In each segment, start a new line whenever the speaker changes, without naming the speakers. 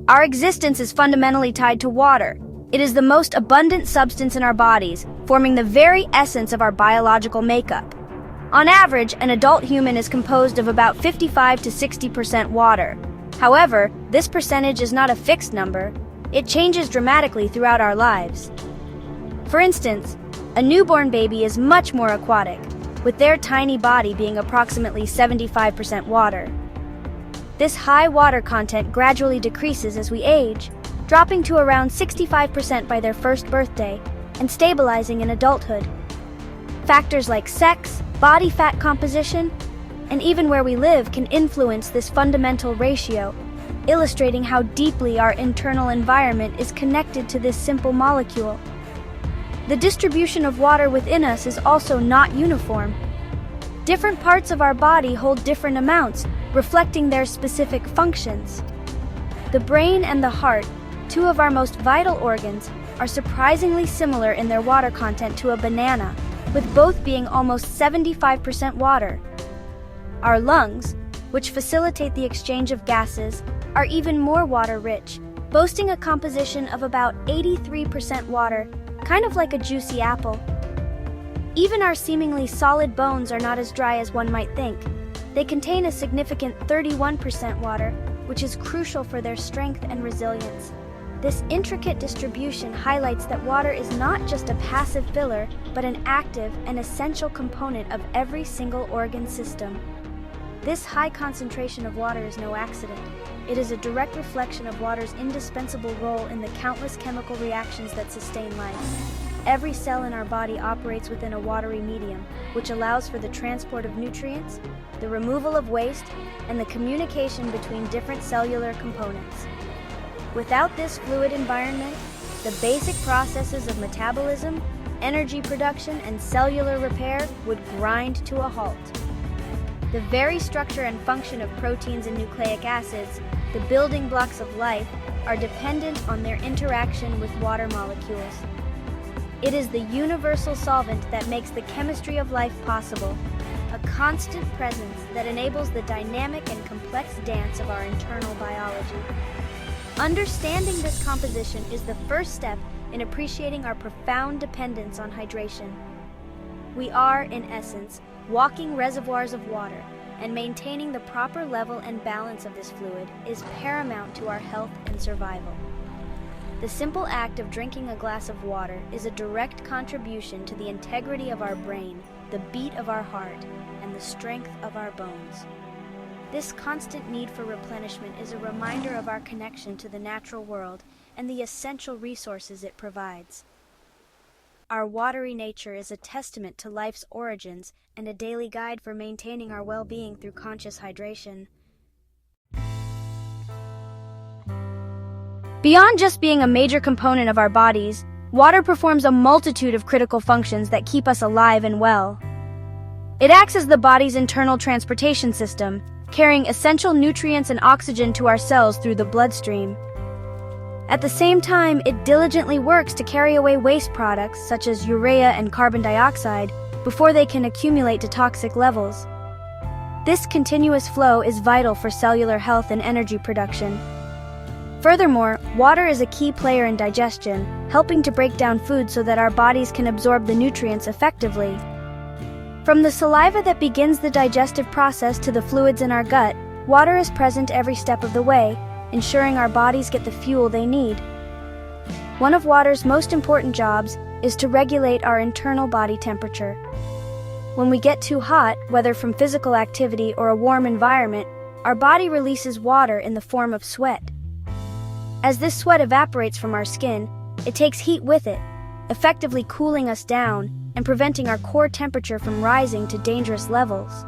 Our existence is fundamentally tied to water. It is the most abundant substance in our bodies, forming the very essence of our biological makeup. On average, an adult human is composed of about 55 to 60% water. However, this percentage is not a fixed number. It changes dramatically throughout our lives. For instance, a newborn baby is much more aquatic, with their tiny body being approximately 75% water. This high water content gradually decreases as we age, dropping to around 65% by their first birthday and stabilizing in adulthood. Factors like sex, body fat composition, and even where we live can influence this fundamental ratio, illustrating how deeply our internal environment is connected to this simple molecule. The distribution of water within us is also not uniform. Different parts of our body hold different amounts, reflecting their specific functions. The brain and the heart, two of our most vital organs, are surprisingly similar in their water content to a banana, with both being almost 75% water. Our lungs, which facilitate the exchange of gases, are even more water-rich, boasting a composition of about 83% water, kind of like a juicy apple. Even our seemingly solid bones are not as dry as one might think. They contain a significant 31% water, which is crucial for their strength and resilience. This intricate distribution highlights that water is not just a passive filler, but an active and essential component of every single organ system. This high concentration of water is no accident. It is a direct reflection of water's indispensable role in the countless chemical reactions that sustain life. Every cell in our body operates within a watery medium, which allows for the transport of nutrients, the removal of waste, and the communication between different cellular components. Without this fluid environment, the basic processes of metabolism, energy production, and cellular repair would grind to a halt. The very structure and function of proteins and nucleic acids, the building blocks of life, are dependent on their interaction with water molecules. It is the universal solvent that makes the chemistry of life possible, a constant presence that enables the dynamic and complex dance of our internal biology. Understanding this composition is the first step in appreciating our profound dependence on hydration. We are, in essence, walking reservoirs of water, and maintaining the proper level and balance of this fluid is paramount to our health and survival. The simple act of drinking a glass of water is a direct contribution to the integrity of our brain, the beat of our heart, and the strength of our bones. This constant need for replenishment is a reminder of our connection to the natural world and the essential resources it provides. Our watery nature is a testament to life's origins and a daily guide for maintaining our well-being through conscious hydration. Beyond just being a major component of our bodies, water performs a multitude of critical functions that keep us alive and well. It acts as the body's internal transportation system, carrying essential nutrients and oxygen to our cells through the bloodstream. At the same time, it diligently works to carry away waste products such as urea and carbon dioxide before they can accumulate to toxic levels. This continuous flow is vital for cellular health and energy production. Furthermore, water is a key player in digestion, helping to break down food so that our bodies can absorb the nutrients effectively. From the saliva that begins the digestive process to the fluids in our gut, water is present every step of the way, ensuring our bodies get the fuel they need. One of water's most important jobs is to regulate our internal body temperature. When we get too hot, whether from physical activity or a warm environment, our body releases water in the form of sweat. As this sweat evaporates from our skin, it takes heat with it, effectively cooling us down and preventing our core temperature from rising to dangerous levels.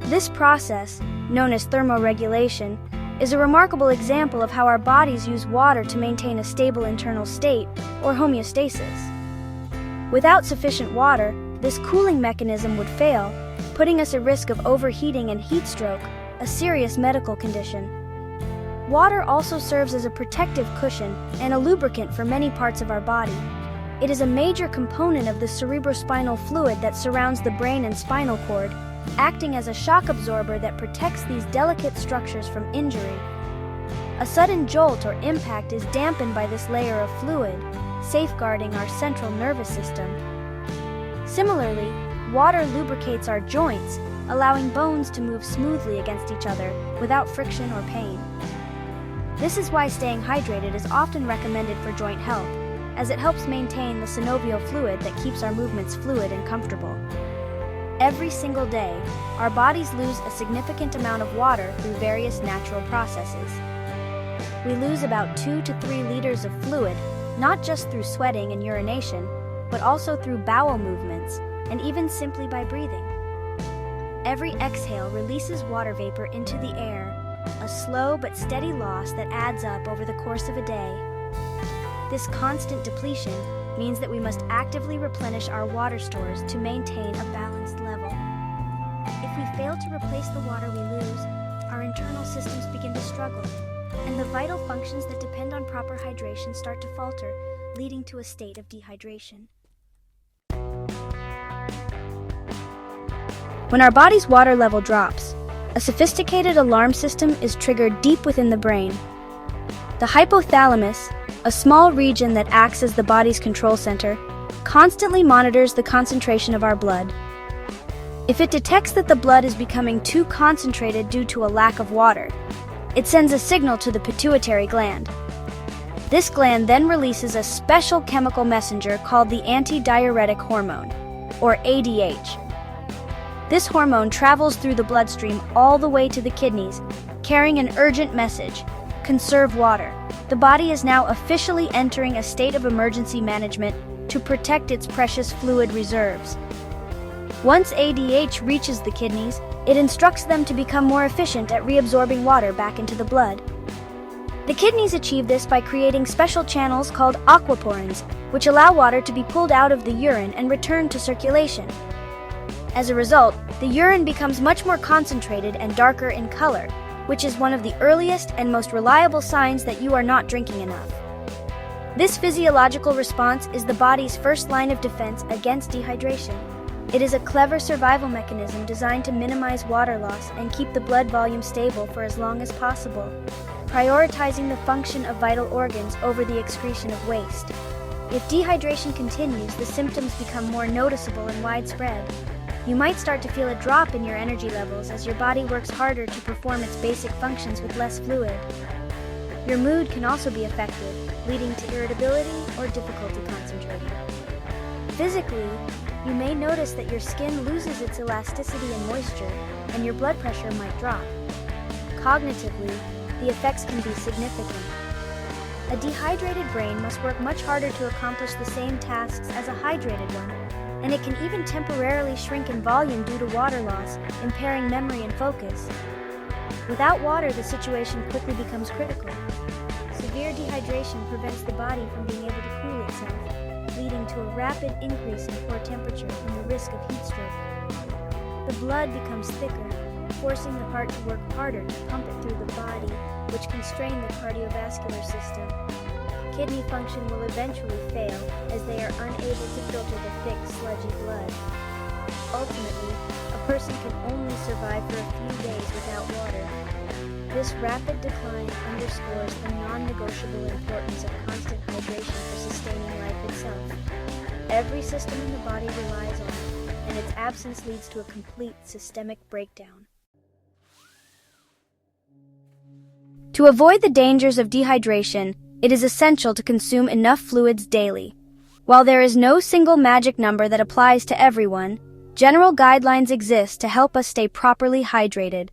This process, known as thermoregulation, is a remarkable example of how our bodies use water to maintain a stable internal state, or homeostasis. Without sufficient water, this cooling mechanism would fail, putting us at risk of overheating and heat stroke, a serious medical condition. Water also serves as a protective cushion and a lubricant for many parts of our body. It is a major component of the cerebrospinal fluid that surrounds the brain and spinal cord, acting as a shock absorber that protects these delicate structures from injury. A sudden jolt or impact is dampened by this layer of fluid, safeguarding our central nervous system. Similarly, water lubricates our joints, allowing bones to move smoothly against each other without friction or pain. This is why staying hydrated is often recommended for joint health, as it helps maintain the synovial fluid that keeps our movements fluid and comfortable. Every single day, our bodies lose a significant amount of water through various natural processes. We lose about 2 to 3 liters of fluid, not just through sweating and urination, but also through bowel movements, and even simply by breathing. Every exhale releases water vapor into the air, a slow but steady loss that adds up over the course of a day. This constant depletion means that we must actively replenish our water stores to maintain a balanced level. If we fail to replace the water we lose, our internal systems begin to struggle, and the vital functions that depend on proper hydration start to falter, leading to a state of dehydration. When our body's water level drops, a sophisticated alarm system is triggered deep within the brain. The hypothalamus, a small region that acts as the body's control center, constantly monitors the concentration of our blood. If it detects that the blood is becoming too concentrated due to a lack of water, it sends a signal to the pituitary gland. This gland then releases a special chemical messenger called the antidiuretic hormone, or ADH. This hormone travels through the bloodstream all the way to the kidneys, carrying an urgent message: conserve water. The body is now officially entering a state of emergency management to protect its precious fluid reserves. Once ADH reaches the kidneys, it instructs them to become more efficient at reabsorbing water back into the blood. The kidneys achieve this by creating special channels called aquaporins, which allow water to be pulled out of the urine and returned to circulation. As a result, the urine becomes much more concentrated and darker in color, which is one of the earliest and most reliable signs that you are not drinking enough. This physiological response is the body's first line of defense against dehydration. It is a clever survival mechanism designed to minimize water loss and keep the blood volume stable for as long as possible, prioritizing the function of vital organs over the excretion of waste. If dehydration continues, the symptoms become more noticeable and widespread. You might start to feel a drop in your energy levels as your body works harder to perform its basic functions with less fluid. Your mood can also be affected, leading to irritability or difficulty concentrating. Physically, you may notice that your skin loses its elasticity and moisture, and your blood pressure might drop. Cognitively, the effects can be significant. A dehydrated brain must work much harder to accomplish the same tasks as a hydrated one, and it can even temporarily shrink in volume due to water loss, impairing memory and focus. Without water, the situation quickly becomes critical. Severe dehydration prevents the body from being able to cool itself, leading to a rapid increase in core temperature and the risk of heat stroke. The blood becomes thicker, forcing the heart to work harder to pump it through the body, which can strain the cardiovascular system. Kidney function will eventually fail as they are unable to filter the thick, sludgy blood. Ultimately, a person can only survive for a few days without water. This rapid decline underscores the non-negotiable importance of constant hydration for sustaining life itself. Every system in the body relies on it, and its absence leads to a complete systemic breakdown. To avoid the dangers of dehydration, it is essential to consume enough fluids daily. While there is no single magic number that applies to everyone, general guidelines exist to help us stay properly hydrated.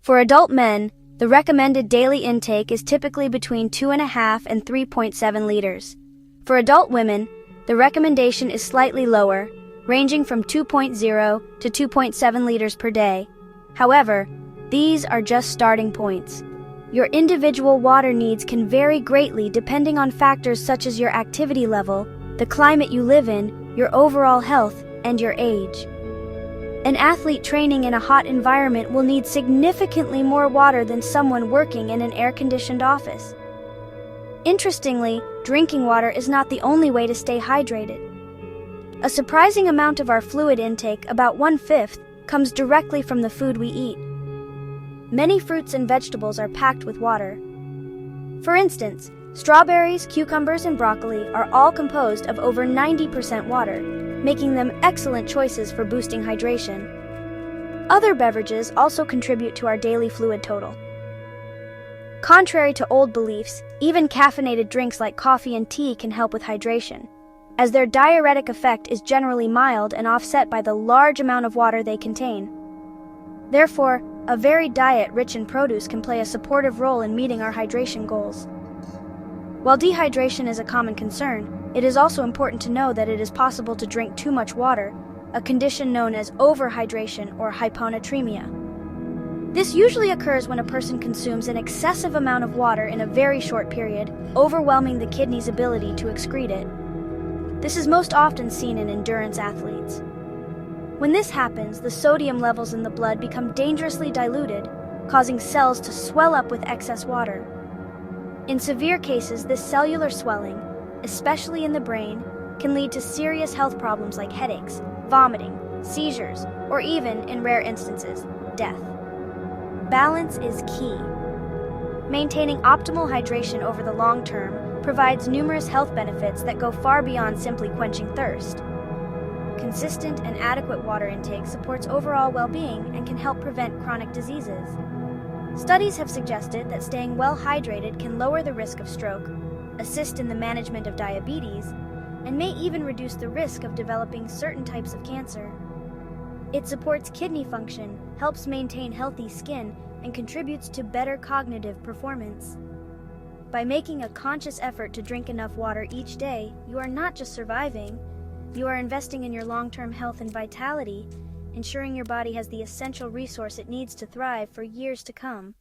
For adult men, the recommended daily intake is typically between 2.5 and 3.7 liters. For adult women, the recommendation is slightly lower, ranging from 2.0 to 2.7 liters per day. However, these are just starting points. Your individual water needs can vary greatly depending on factors such as your activity level, the climate you live in, your overall health, and your age. An athlete training in a hot environment will need significantly more water than someone working in an air-conditioned office. Interestingly, drinking water is not the only way to stay hydrated. A surprising amount of our fluid intake, about 1/5, comes directly from the food we eat. Many fruits and vegetables are packed with water. For instance, strawberries, cucumbers, and broccoli are all composed of over 90% water, making them excellent choices for boosting hydration. Other beverages also contribute to our daily fluid total. Contrary to old beliefs, even caffeinated drinks like coffee and tea can help with hydration, as their diuretic effect is generally mild and offset by the large amount of water they contain. Therefore, a varied diet rich in produce can play a supportive role in meeting our hydration goals. While dehydration is a common concern, it is also important to know that it is possible to drink too much water, a condition known as overhydration or hyponatremia. This usually occurs when a person consumes an excessive amount of water in a very short period, overwhelming the kidney's ability to excrete it. This is most often seen in endurance athletes. When this happens, the sodium levels in the blood become dangerously diluted, causing cells to swell up with excess water. In severe cases, this cellular swelling, especially in the brain, can lead to serious health problems like headaches, vomiting, seizures, or even, in rare instances, death. Balance is key. Maintaining optimal hydration over the long term provides numerous health benefits that go far beyond simply quenching thirst. Consistent and adequate water intake supports overall well-being and can help prevent chronic diseases. Studies have suggested that staying well hydrated can lower the risk of stroke, assist in the management of diabetes, and may even reduce the risk of developing certain types of cancer. It supports kidney function, helps maintain healthy skin, and contributes to better cognitive performance. By making a conscious effort to drink enough water each day, you are not just surviving, you are investing in your long-term health and vitality, ensuring your body has the essential resource it needs to thrive for years to come.